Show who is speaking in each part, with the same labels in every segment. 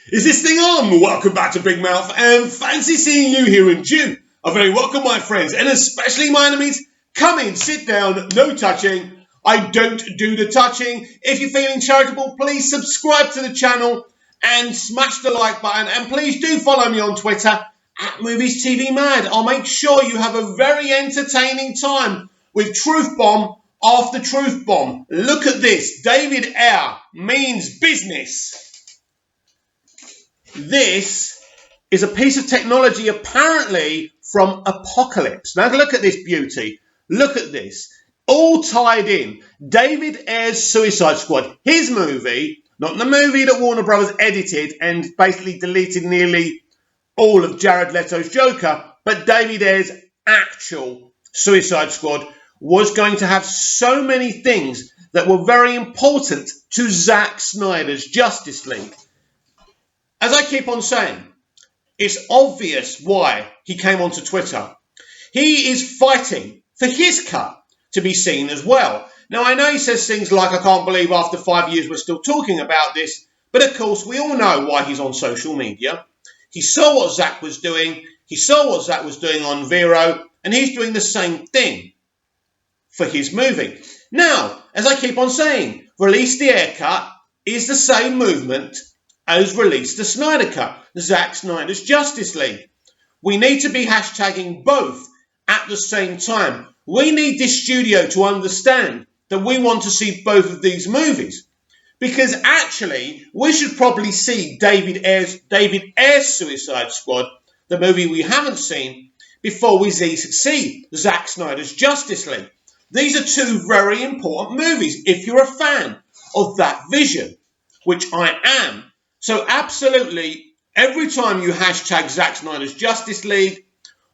Speaker 1: Is this thing on? Welcome back to Big Mouth, and fancy seeing you here in June. A very welcome, my friends, and especially my enemies. Come in, sit down, no touching. I don't do the touching. If you're feeling charitable, please subscribe to the channel and smash the like button. And please do follow me on Twitter at Movies TV Mad. I'll make sure you have a very entertaining time with Truth Bomb after Truth Bomb. Look at this. David Ayer means business. This is a piece of technology apparently from Apocalypse. Now look at this beauty. Look at this. All tied in. David Ayer's Suicide Squad. His movie, not the movie that Warner Brothers edited and basically deleted nearly all of Jared Leto's Joker, but David Ayer's actual Suicide Squad was going to have so many things that were very important to Zack Snyder's Justice League. As I keep on saying, it's obvious why he came onto Twitter. He is fighting for his cut to be seen as well. Now, I know he says things like, I can't believe after 5 years we're still talking about this. But of course, we all know why he's on social media. He saw what Zack was doing. He saw what Zack was doing on Vero. And he's doing the same thing for his movie. Now, as I keep on saying, Release the Ayer Cut is the same movement as Release the Snyder Cut, Zack Snyder's Justice League. We need to be hashtagging both at the same time. We need this studio to understand that we want to see both of these movies. Because actually, we should probably see David Ayer's Suicide Squad, the movie we haven't seen, before we see Zack Snyder's Justice League. These are two very important movies if you're a fan of that vision, which I am. So absolutely, every time you hashtag Zack Snyder's Justice League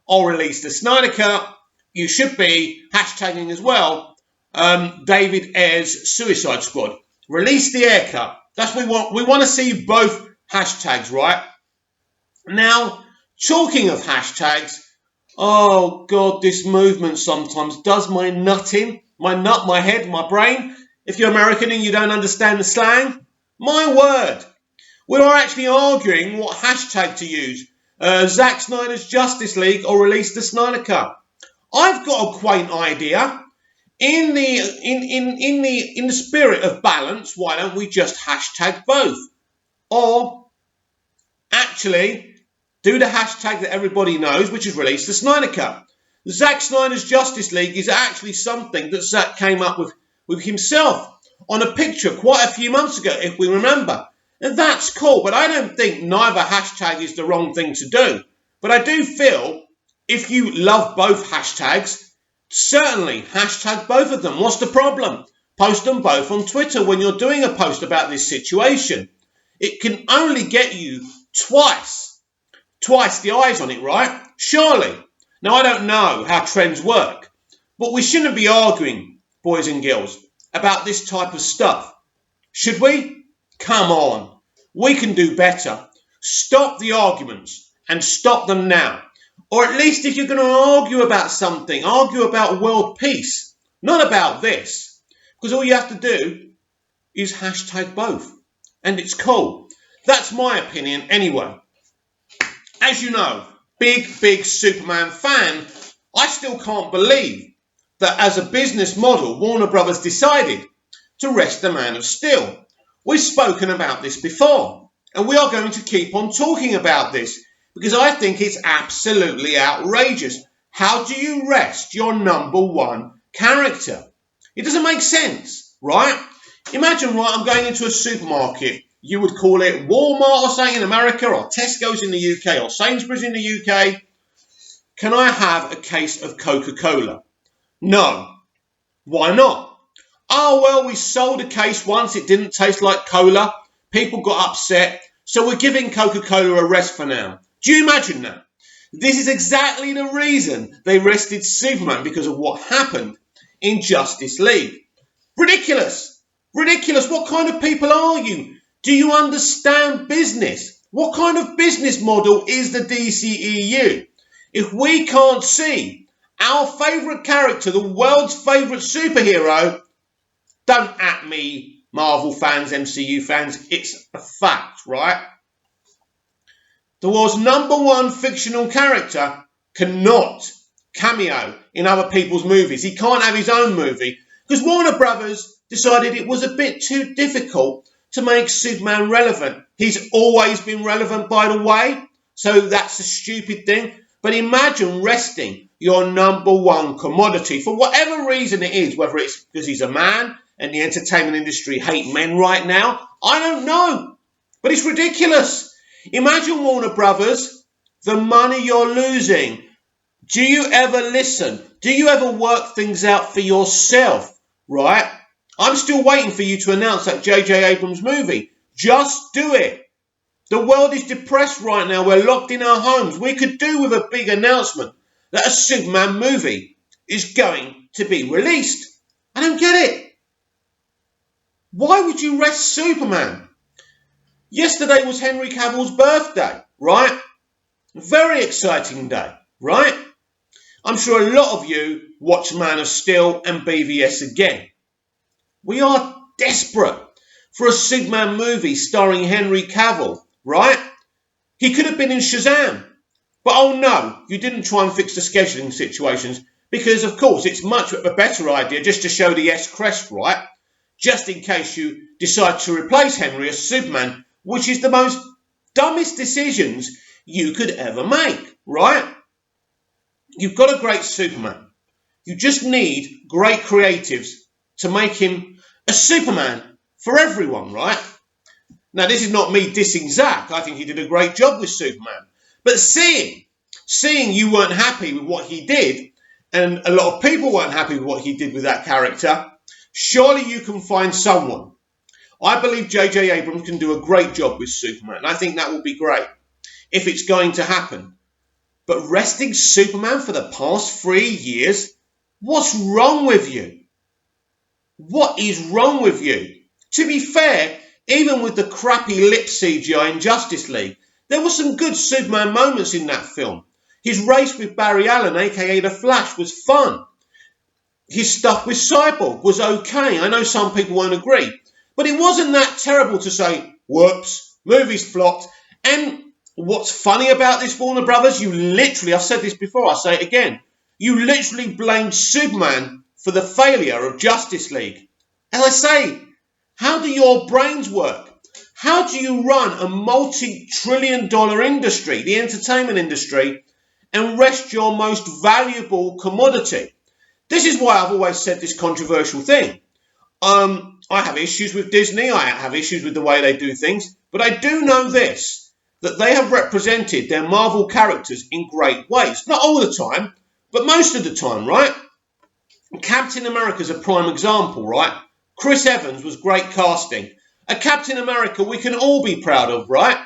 Speaker 1: or Release the Snyder Cut, you should be hashtagging as well David Ayer's Suicide Squad. Release the Ayer Cut. That's what we want. We want to see both hashtags, right? Now, talking of hashtags, oh God, this movement sometimes does my nut in. My head, my brain. If you're American and you don't understand the slang, my word. We are actually arguing what hashtag to use. Zack Snyder's Justice League or Release the Snyder Cut. I've got a quaint idea. In the spirit of balance, why don't we just hashtag both? Or actually do the hashtag that everybody knows, which is Release the Snyder Cut. Zack Snyder's Justice League is actually something that Zack came up with himself on a picture quite a few months ago, if we remember. And that's cool, but I don't think neither hashtag is the wrong thing to do. But I do feel if you love both hashtags, certainly hashtag both of them. What's the problem? Post them both on Twitter when you're doing a post about this situation. It can only get you twice the eyes on it, right? Surely. Now, I don't know how trends work, but we shouldn't be arguing, boys and girls, about this type of stuff. Should we? Come on. We can do better. Stop the arguments and stop them now. Or at least if you're going to argue about something, argue about world peace, not about this. Because all you have to do is hashtag both. And it's cool. That's my opinion anyway. As you know, big Superman fan, I still can't believe that as a business model, Warner Brothers decided to rest the Man of Steel. We've spoken about this before, and we are going to keep on talking about this because I think it's absolutely outrageous. How do you rest your number one character? It doesn't make sense, right? Imagine, right, I'm going into a supermarket. You would call it Walmart or something in America, or Tesco's in the UK, or Sainsbury's in the UK. Can I have a case of Coca-Cola? No. Why not? Oh, well, we sold a case once. It didn't taste like cola. People got upset. So we're giving Coca-Cola a rest for now. Do you imagine that? This is exactly the reason they rested Superman, because of what happened in Justice League. Ridiculous. Ridiculous. What kind of people are you? Do you understand business? What kind of business model is the DCEU? If we can't see our favourite character, the world's favourite superhero, don't at me, Marvel fans, MCU fans. It's a fact, right? the world's #1 fictional character, cannot cameo in other people's movies. He can't have his own movie because Warner Brothers decided it was a bit too difficult to make Superman relevant. He's always been relevant, by the way, so that's a stupid thing. But imagine resting your #1 commodity for whatever reason it is, whether it's because he's a man and the entertainment industry hate men right now. I don't know, but it's ridiculous. Imagine Warner Brothers, the money you're losing. Do you ever listen? Do you ever work things out for yourself, right? I'm still waiting for you to announce that J.J. Abrams movie. Just do it. The world is depressed right now. We're locked in our homes. We could do with a big announcement that a Superman movie is going to be released. I don't get it. Why would you rest Superman? Yesterday was Henry Cavill's birthday, right? Very exciting day, right? I'm sure a lot of you watched Man of Steel and BVS again. We are desperate for a Superman movie starring Henry Cavill, right? He could have been in Shazam. But oh no, you didn't try and fix the scheduling situations because, of course, it's much a better idea just to show the S crest, right? Just in case you decide to replace Henry as Superman, which is the most dumbest decisions you could ever make, right? You've got a great Superman. You just need great creatives to make him a Superman for everyone, right? Now, this is not me dissing Zack. I think he did a great job with Superman. But seeing you weren't happy with what he did, and a lot of people weren't happy with what he did with that character, surely you can find someone. I believe J.J. Abrams can do a great job with Superman. I think that will be great if it's going to happen. But resting Superman for the past 3 years? What's wrong with you? What is wrong with you? To be fair, even with the crappy lip CGI in Justice League, there were some good Superman moments in that film. His race with Barry Allen, aka The Flash, was fun. His stuff with Cyborg was okay. I know some people won't agree. But it wasn't that terrible to say, whoops, movie's flopped. And what's funny about this, Warner Brothers, you literally, I've said this before, I'll say it again, you literally blamed Superman for the failure of Justice League. As I say, how do your brains work? How do you run a multi-trillion-dollar industry, the entertainment industry, and rest your most valuable commodity? This is why I've always said this controversial thing. I have issues with Disney. I have issues with the way they do things. But I do know this, that they have represented their Marvel characters in great ways. Not all the time, but most of the time, right? Captain America's a prime example, right? Chris Evans was great casting. A Captain America we can all be proud of, right?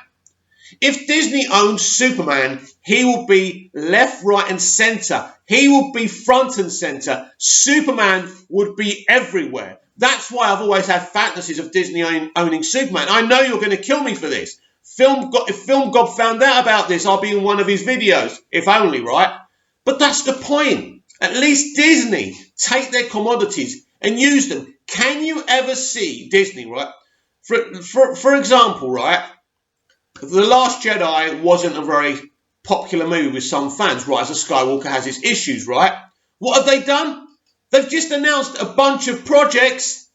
Speaker 1: If Disney owns Superman, he will be left, right and centre. He will be front and centre. Superman would be everywhere. That's why I've always had fantasies of Disney owning Superman. I know you're going to kill me for this. If Film God found out about this, I'll be in one of his videos. If only, right? But that's the point. At least Disney take their commodities and use them. Can you ever see Disney, right? For example, right? The Last Jedi wasn't a very popular movie with some fans. Rise of Skywalker has its issues, right? What have they done? They've just announced a bunch of projects.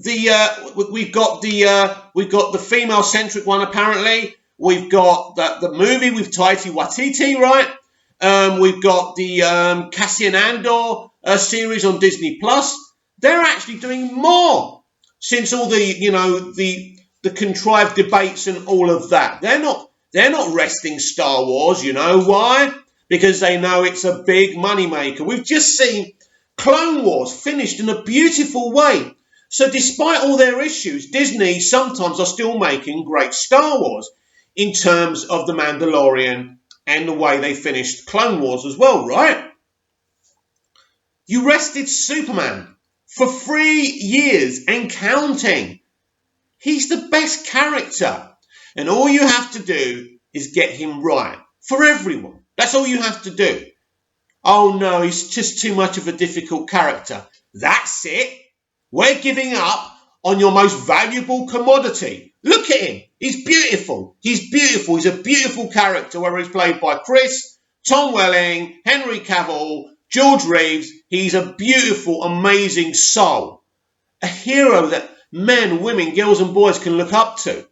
Speaker 1: We've got the female-centric one apparently. We've got the movie with Taika Waititi, right? We've got the Cassian Andor series on Disney Plus. They're actually doing more since all the contrived debates and all of that. They're not resting Star Wars. You know why? Because they know it's a big moneymaker. We've just seen Clone Wars finished in a beautiful way. So despite all their issues, Disney sometimes are still making great Star Wars in terms of The Mandalorian and the way they finished Clone Wars as well, right? You rested Superman for 3 years and counting. He's the best character. And all you have to do is get him right for everyone. That's all you have to do. Oh no, he's just too much of a difficult character. That's it. We're giving up on your most valuable commodity. Look at him. He's beautiful. He's beautiful. He's a beautiful character, whether he's played by Chris, Tom Welling, Henry Cavill, George Reeves. He's a beautiful, amazing soul. A hero that men, women, girls and boys can look up to.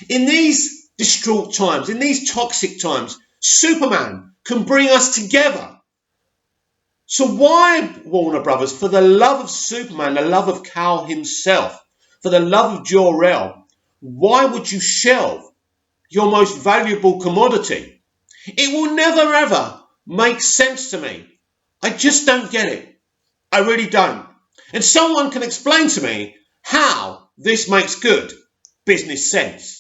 Speaker 1: In these distraught times, in these toxic times, Superman can bring us together. So why, Warner Brothers, for the love of Superman, the love of Kal himself, for the love of Jor-El, why would you shelve your most valuable commodity? It will never ever make sense to me. I just don't get it. I really don't. And someone can explain to me how this makes good business sense.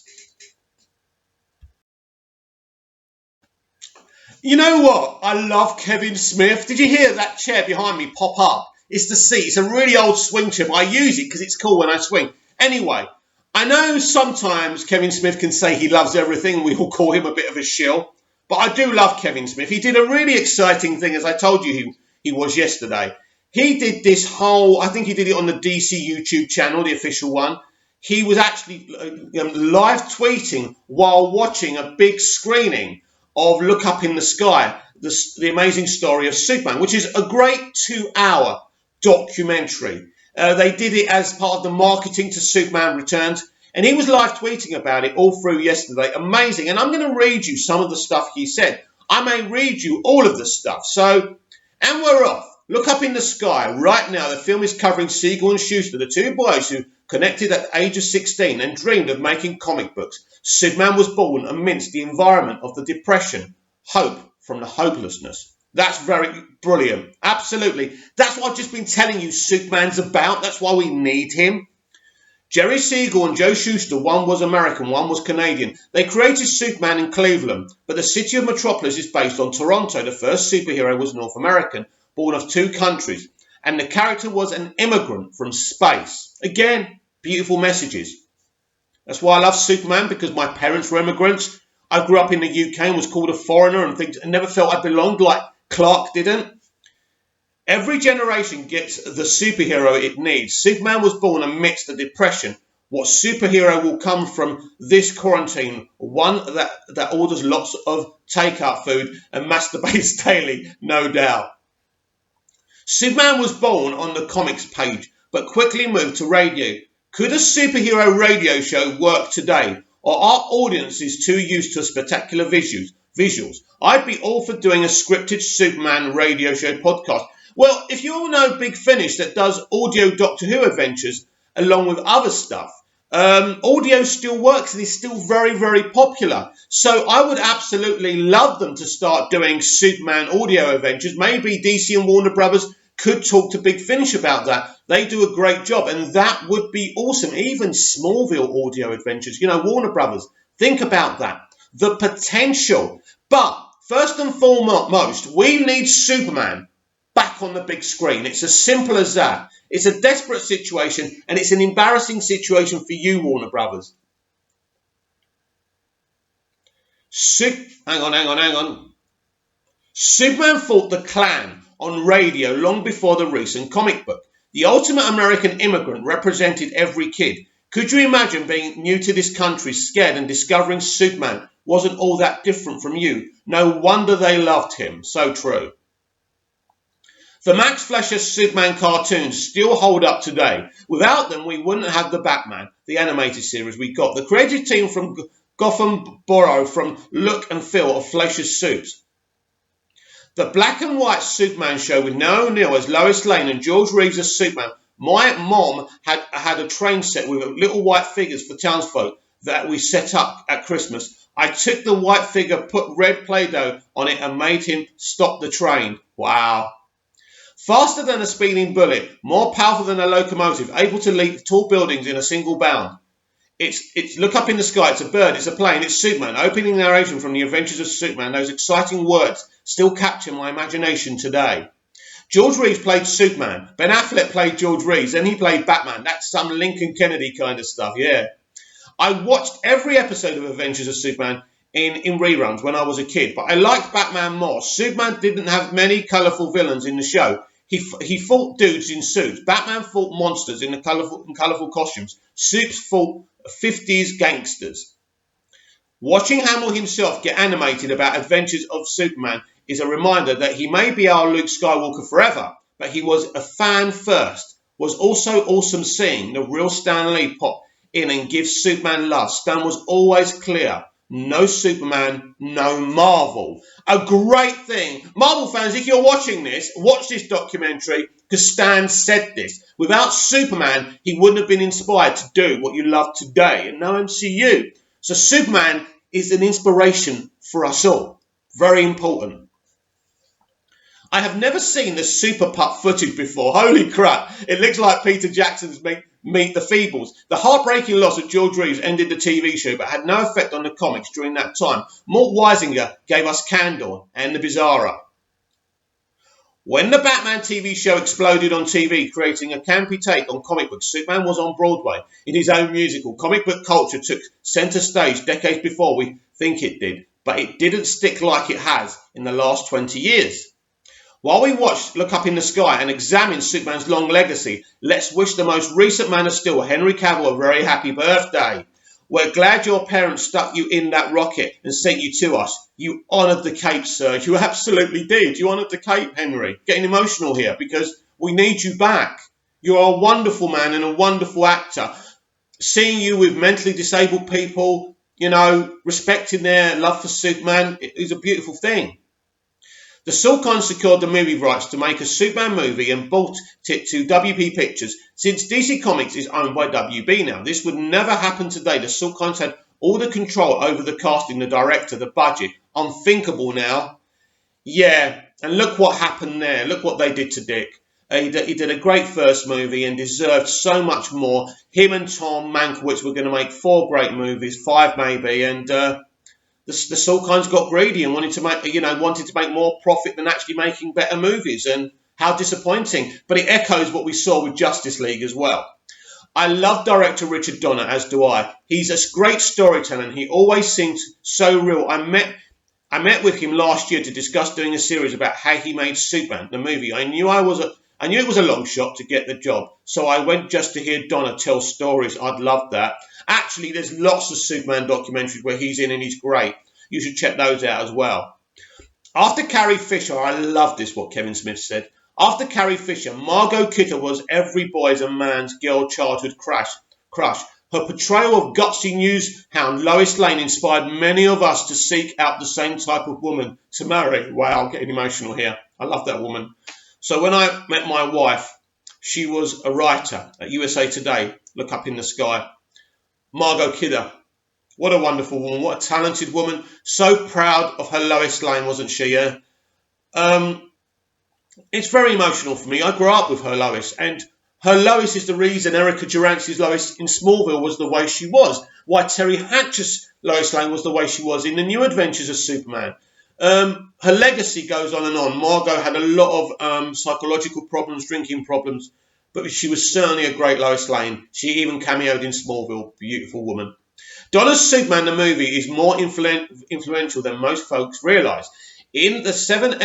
Speaker 1: You know what? I love Kevin Smith. Did you hear that chair behind me pop up? It's the seat. It's a really old swing chair, but I use it because it's cool when I swing. Anyway, I know sometimes Kevin Smith can say he loves everything and we all call him a bit of a shill. But I do love Kevin Smith. He did a really exciting thing, as I told you he was yesterday. He did this whole, I think he did it on the DC YouTube channel, the official one. He was actually live tweeting while watching a big screening of Look Up in the Sky, the amazing story of Superman, which is a great 2-hour documentary. They did it as part of the marketing to Superman Returns, and he was live tweeting about it all through yesterday. Amazing. And I'm going to read you some of the stuff he said. I may read you all of the stuff. So, and we're off. Look Up in the Sky. Right now, the film is covering Siegel and Schuster, the two boys who connected at the age of 16 and dreamed of making comic books. Superman was born amidst the environment of the depression, hope from the hopelessness. That's very brilliant. Absolutely. That's what I've just been telling you Superman's about. That's why we need him. Jerry Siegel and Joe Shuster, one was American, one was Canadian. They created Superman in Cleveland, but the city of Metropolis is based on Toronto. The first superhero was North American, born of two countries, and the character was an immigrant from space. Again, beautiful messages. That's why I love Superman, because my parents were immigrants. I grew up in the UK and was called a foreigner and things, and never felt I belonged like Clark didn't. Every generation gets the superhero it needs. Superman was born amidst the depression. What superhero will come from this quarantine? One that orders lots of takeout food and masturbates daily, no doubt. Superman was born on the comics page, but quickly moved to radio. Could a superhero radio show work today? Or are audiences too used to spectacular visuals? I'd be all for doing a scripted Superman radio show podcast. Well, if you all know Big Finish that does audio Doctor Who adventures along with other stuff, audio still works and is still very, very popular. So I would absolutely love them to start doing Superman audio adventures. Maybe DC and Warner Brothers could talk to Big Finish about that. They do a great job, and that would be awesome. Even Smallville audio adventures, Warner Brothers, think about that. The potential. But first and foremost, we need Superman back on the big screen. It's as simple as that. It's a desperate situation, and it's an embarrassing situation for you, Warner Brothers. Hang on. Superman fought the Klan on radio long before the recent comic book. The ultimate American immigrant represented every kid. Could you imagine being new to this country, scared, and discovering Superman wasn't all that different from you? No wonder they loved him. So true. The Max Fleischer Superman cartoons still hold up today. Without them, we wouldn't have the Batman, the animated series we got. The creative team from Gotham borrow from look and feel of Fleischer's suits. The black and white Superman show with Noah O'Neill as Lois Lane and George Reeves as Superman. My mom had a train set with little white figures for townsfolk that we set up at Christmas. I took the white figure, put red Play-Doh on it and made him stop the train. Wow. Faster than a speeding bullet, more powerful than a locomotive, able to leap tall buildings in a single bound. It's Look Up in the Sky, it's a bird, it's a plane, it's Superman. Opening narration from the Adventures of Superman, those exciting words still capture my imagination today. George Reeves played Superman. Ben Affleck played George Reeves, and he played Batman. That's some Lincoln Kennedy kind of stuff, yeah. I watched every episode of Adventures of Superman in reruns when I was a kid, but I liked Batman more. Superman didn't have many colourful villains in the show. He fought dudes in suits. Batman fought monsters in the colourful costumes. Supes fought 50s gangsters. Watching Hamill himself get animated about adventures of Superman is a reminder that he may be our Luke Skywalker forever, but he was a fan first. Was also awesome seeing the real Stan Lee pop in and give Superman love. Stan was always clear. No Superman, no Marvel. A great thing. Marvel fans, if you're watching this, watch this documentary because Stan said this. Without Superman, he wouldn't have been inspired to do what you love today. And no MCU. So Superman is an inspiration for us all. Very important. I have never seen the Super Pup footage before. Holy crap. It looks like Peter Jackson's Meet the Feebles. The heartbreaking loss of George Reeves ended the TV show but had no effect on the comics during that time. Mort Weisinger gave us Candor and the Bizarro. When the Batman TV show exploded on TV, creating a campy take on comic books, Superman was on Broadway in his own musical. Comic book culture took centre stage decades before we think it did, but it didn't stick like it has in the last 20 years. While we watch Look Up in the Sky and examine Superman's long legacy, let's wish the most recent Man of Steel, Henry Cavill, a very happy birthday. We're glad your parents stuck you in that rocket and sent you to us. You honoured the Cape, sir. You absolutely did. You honoured the Cape, Henry. Getting emotional here because we need you back. You're a wonderful man and a wonderful actor. Seeing you with mentally disabled people, respecting their love for Superman is a beautiful thing. The Salkinds secured the movie rights to make a Superman movie and bought it to WB Pictures. Since DC Comics is owned by WB now, this would never happen today. The Salkinds had all the control over the casting, the director, the budget. Unthinkable now. Yeah, and look what happened there. Look what they did to Dick. He did a great first movie and deserved so much more. Him and Tom Mankiewicz were going to make 4 great movies, 5 maybe, and the Salkinds got greedy and wanted to make more profit than actually making better movies. And how disappointing. But it echoes what we saw with Justice League as well. I love director Richard Donner, as do I. He's a great storyteller and he always seems so real. I met with him last year to discuss doing a series about how he made Superman, the movie. I knew it was a long shot to get the job, so I went just to hear Donner tell stories. I'd love that. Actually, there's lots of Superman documentaries where he's in and he's great. You should check those out as well. After Carrie Fisher, I love this, what Kevin Smith said. After Carrie Fisher, Margot Kidder was every boy's and man's girl childhood crush. Her portrayal of gutsy news hound Lois Lane inspired many of us to seek out the same type of woman to marry. Wow, I'm getting emotional here. I love that woman. So when I met my wife, she was a writer at USA Today, Look Up in the Sky. Margot Kidder. What a wonderful woman. What a talented woman. So proud of her Lois Lane, wasn't she? Yeah? It's very emotional for me. I grew up with her Lois, and her Lois is the reason Erica Durance's Lois in Smallville was the way she was. Why Terry Hatcher's Lois Lane was the way she was in the New Adventures of Superman. Her legacy goes on and on. Margot had a lot of psychological problems, drinking problems, but she was certainly a great Lois Lane. She even cameoed in Smallville. Beautiful woman. Donner's Superman, the movie, is more influential than most folks realise. In the 7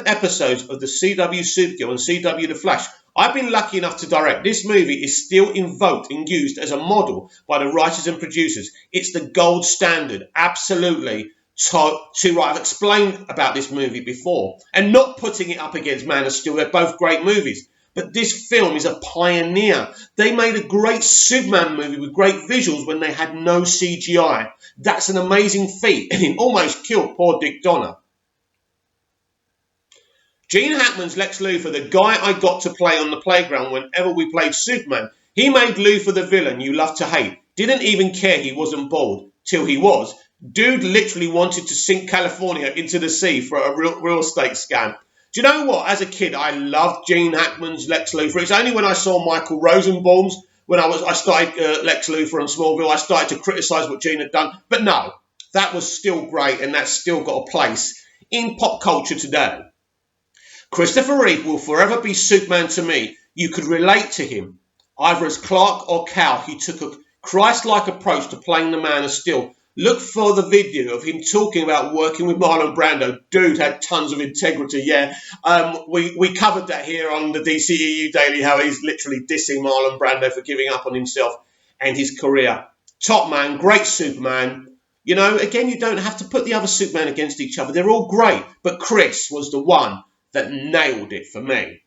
Speaker 1: episodes of the CW Supergirl and CW The Flash, I've been lucky enough to direct. This movie is still invoked and used as a model by the writers and producers. It's the gold standard, absolutely. I've explained about this movie before, and not putting it up against Man of Steel. They're both great movies. But this film is a pioneer. They made a great Superman movie with great visuals when they had no CGI. That's an amazing feat, and it almost killed poor Dick Donner. Gene Hackman's Lex Luthor, the guy I got to play on the playground whenever we played Superman, he made Luthor the villain you love to hate. Didn't even care he wasn't bald, till he was. Dude literally wanted to sink California into the sea for a real estate scam. Do you know what? As a kid, I loved Gene Hackman's Lex Luthor. It's only when I saw Michael Rosenbaum's, when I started Lex Luthor on Smallville, I started to criticise what Gene had done. But no, that was still great, and that's still got a place in pop culture today. Christopher Reeve will forever be Superman to me. You could relate to him. Either as Clark or Kal, he took a Christ-like approach to playing the Man of Steel. Look for the video of him talking about working with Marlon Brando. Dude had tons of integrity, yeah. We covered that here on the DCEU Daily, how he's literally dissing Marlon Brando for giving up on himself and his career. Top man, great Superman. You know, again, you don't have to put the other Superman against each other. They're all great. But Chris was the one that nailed it for me.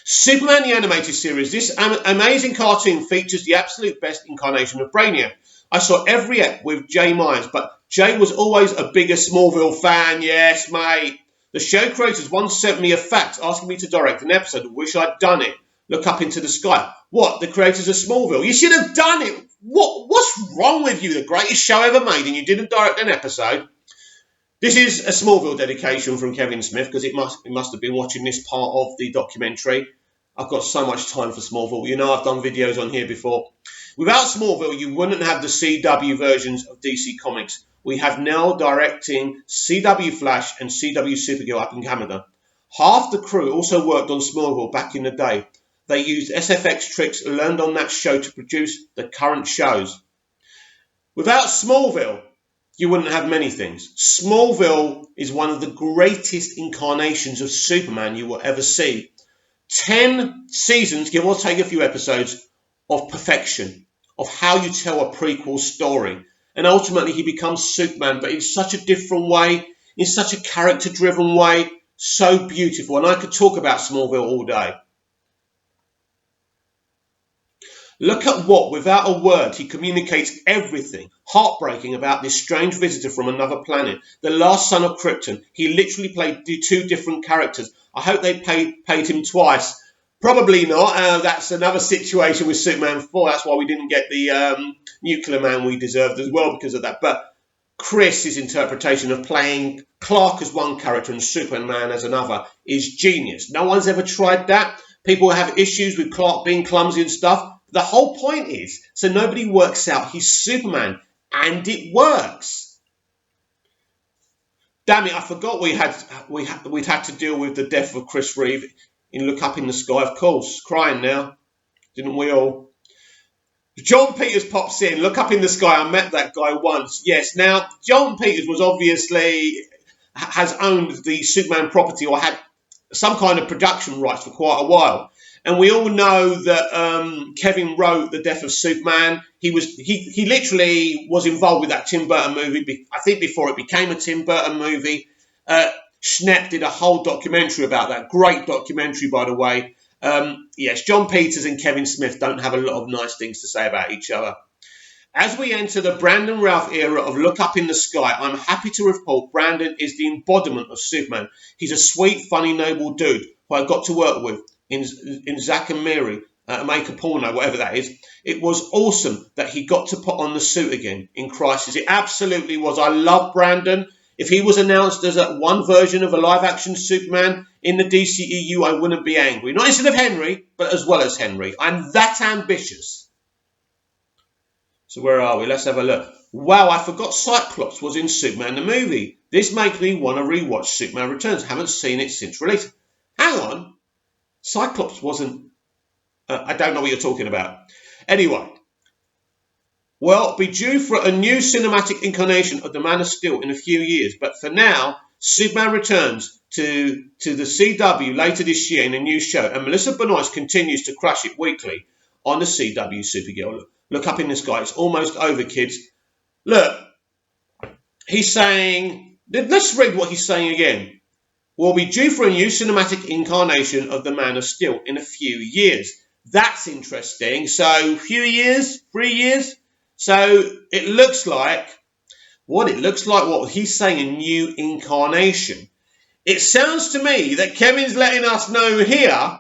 Speaker 1: Superman the Animated Series. This amazing cartoon features the absolute best incarnation of Brainiac. I saw every ep with Jay Myers, but Jay was always a bigger Smallville fan. Yes, mate. The show creators once sent me a fax asking me to direct an episode. Wish I'd done it. Look up into the sky. What? The creators of Smallville? You should have done it. What's wrong with you? The greatest show ever made, and you didn't direct an episode. This is a Smallville dedication from Kevin Smith, because he must have been watching this part of the documentary. I've got so much time for Smallville. You know, I've done videos on here before. Without Smallville, you wouldn't have the CW versions of DC Comics. We have now directing CW Flash and CW Supergirl up in Canada. Half the crew also worked on Smallville back in the day. They used SFX tricks learned on that show to produce the current shows. Without Smallville, you wouldn't have many things. Smallville is one of the greatest incarnations of Superman you will ever see. 10 seasons, give or take a few episodes, of perfection, of how you tell a prequel story. And ultimately he becomes Superman, but in such a different way, in such a character-driven way, so beautiful. And I could talk about Smallville all day. Look at what, without a word, he communicates everything heartbreaking about this strange visitor from another planet, the last son of Krypton. He literally played 2 different characters. I hope they paid him twice. Probably not. That's another situation with Superman 4. That's why we didn't get the Nuclear Man we deserved as well because of that. But Chris's interpretation of playing Clark as one character and Superman as another is genius. No one's ever tried that. People have issues with Clark being clumsy and stuff. The whole point is, so nobody works out he's Superman, and it works. Damn it, I forgot we'd had to deal with the death of Chris Reeve in Look Up in the Sky, of course. Crying now, didn't we all? John Peters pops in. Look Up in the Sky. I met that guy once. Yes, now, John Peters has owned the Superman property or had some kind of production rights for quite a while. And we all know that Kevin wrote The Death of Superman. He literally was involved with that Tim Burton movie, I think before it became a Tim Burton movie. Schnepp did a whole documentary about that. Great documentary, by the way. Yes, John Peters and Kevin Smith don't have a lot of nice things to say about each other. As we enter the Brandon Routh era of Look Up in the Sky, I'm happy to report Brandon is the embodiment of Superman. He's a sweet, funny, noble dude who I got to work with in Zack and Mary, Make a Porno, whatever that is. It was awesome that he got to put on the suit again in Crisis. It absolutely was. I love Brandon. If he was announced as one version of a live-action Superman in the DCEU, I wouldn't be angry. Not instead of Henry, but as well as Henry. I'm that ambitious. So where are we? Let's have a look. Wow, I forgot Cyclops was in Superman the movie. This makes me want to rewatch Superman Returns. Haven't seen it since release. Hang on. Cyclops wasn't... I don't know what you're talking about. Anyway. Well, be due for a new cinematic incarnation of the Man of Steel in a few years. But for now, Superman returns to the CW later this year in a new show. And Melissa Benoist continues to crush it weekly on the CW Supergirl. Look Up in the Sky. It's almost over, kids. Look, he's saying... Let's read what he's saying again. We'll be due for a new cinematic incarnation of the Man of Steel in a few years. That's interesting. So, few years? 3 years? So, it looks like what he's saying, a new incarnation. It sounds to me that Kevin's letting us know here,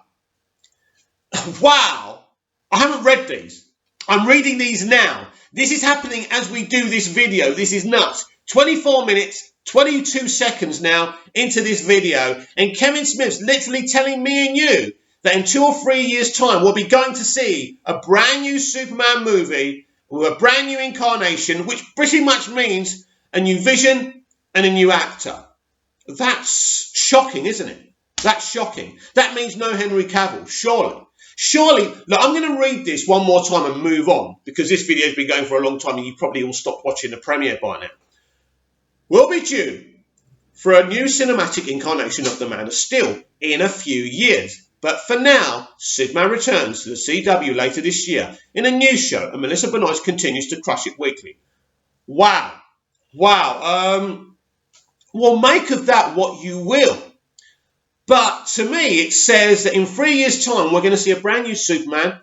Speaker 1: wow, I haven't read these. I'm reading these now. This is happening as we do this video. This is nuts. 24 minutes, 22 seconds now into this video. And Kevin Smith's literally telling me and you that in 2 or 3 years' time, we'll be going to see a brand new Superman movie with a brand new incarnation, which pretty much means a new vision and a new actor. That's shocking, isn't it? That's shocking. That means no Henry Cavill, surely. Surely, look, I'm going to read this one more time and move on, because this video has been going for a long time and you probably all stopped watching the premiere by now. Will be due for a new cinematic incarnation of the Man of Steel in a few years. But for now, Superman returns to the CW later this year in a new show, and Melissa Benoist continues to crush it weekly. Wow. Wow. Well, make of that what you will. But to me, it says that in 3 years' time, we're going to see a brand new Superman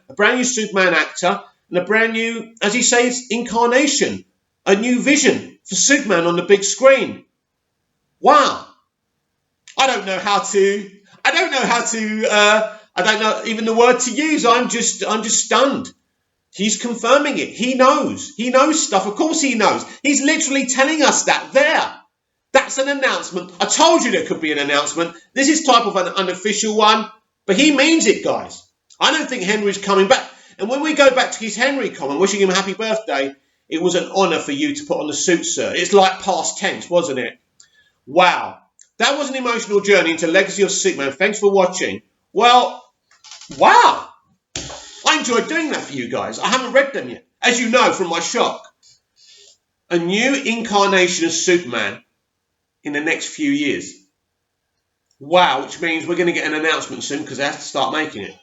Speaker 1: actor, and a brand new, as he says, incarnation, a new vision for Superman on the big screen. Wow. I don't know even the word to use. I'm just stunned. He's confirming it. He knows stuff. Of course he knows. He's literally telling us that there. That's an announcement. I told you there could be an announcement. This is type of an unofficial one, but he means it, guys. I don't think Henry's coming back. And when we go back to his Henry comment, wishing him a happy birthday, it was an honour for you to put on the suit, sir. It's like past tense, wasn't it? Wow. That was an emotional journey into Legacy of Superman. Thanks for watching. Well, wow. I enjoyed doing that for you guys. I haven't read them yet, as you know from my shock. A new incarnation of Superman in the next few years. Wow, which means we're going to get an announcement soon because they have to start making it.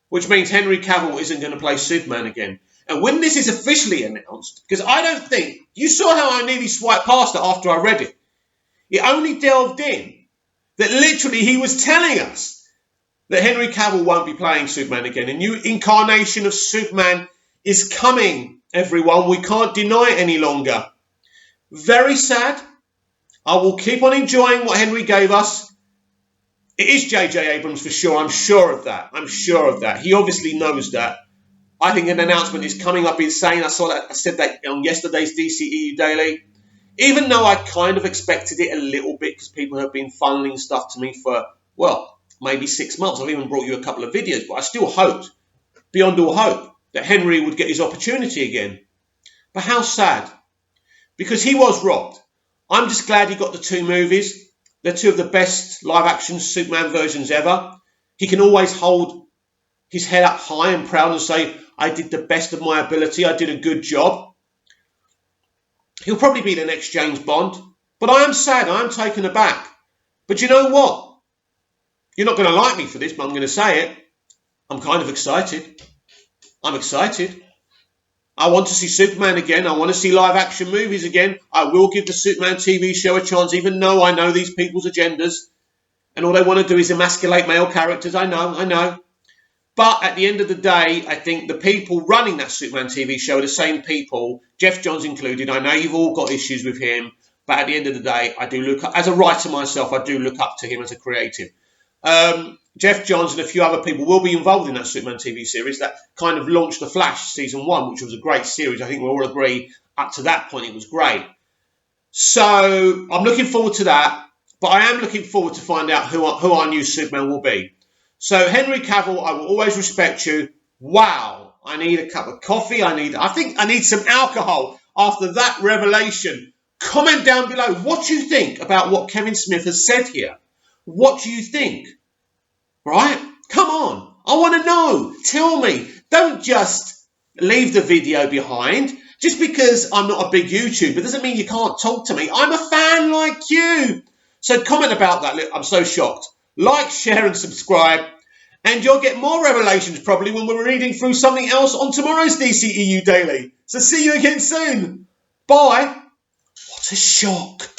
Speaker 1: Which means Henry Cavill isn't going to play Superman again. And when this is officially announced, because I don't think, you saw how I nearly swiped past it after I read it. It only delved in that literally he was telling us that Henry Cavill won't be playing Superman again. A new incarnation of Superman is coming, everyone. We can't deny it any longer. Very sad. I will keep on enjoying what Henry gave us. It is J.J. Abrams for sure. I'm sure of that. He obviously knows that. I think an announcement is coming. I've been saying, I said that on yesterday's dceu Daily. Even though I kind of expected it a little bit because people have been funneling stuff to me for, well, maybe 6 months. I've even brought you a couple of videos, but I still hoped, beyond all hope, that Henry would get his opportunity again. But how sad. Because he was robbed. I'm just glad he got the 2 movies. They're 2 of the best live-action Superman versions ever. He can always hold his head up high and proud and say, I did the best of my ability. I did a good job. He'll probably be the next James Bond. But I am sad. I am taken aback. But you know what? You're not going to like me for this, but I'm going to say it. I'm kind of excited. I'm excited. I want to see Superman again. I want to see live action movies again. I will give the Superman TV show a chance, even though I know these people's agendas. And all they want to do is emasculate male characters. I know. But at the end of the day, I think the people running that Superman TV show are the same people, Jeff Johns included. I know you've all got issues with him. But at the end of the day, I do look up, as a writer myself, I do look up to him as a creative. Jeff Johns and a few other people will be involved in that Superman TV series that kind of launched The Flash Season 1, which was a great series. I think we all agree up to that point it was great. So I'm looking forward to that, but I am looking forward to find out who our new Superman will be. So Henry Cavill, I will always respect you. Wow, I need a cup of coffee. I think I need some alcohol after that revelation. Comment down below what you think about what Kevin Smith has said here. What do you think? Right? Come on. I want to know. Tell me. Don't just leave the video behind. Just because I'm not a big YouTuber doesn't mean you can't talk to me. I'm a fan like you. So comment about that. Look, I'm so shocked. Like, share and subscribe. And you'll get more revelations probably when we're reading through something else on tomorrow's DCEU Daily. So see you again soon. Bye. What a shock.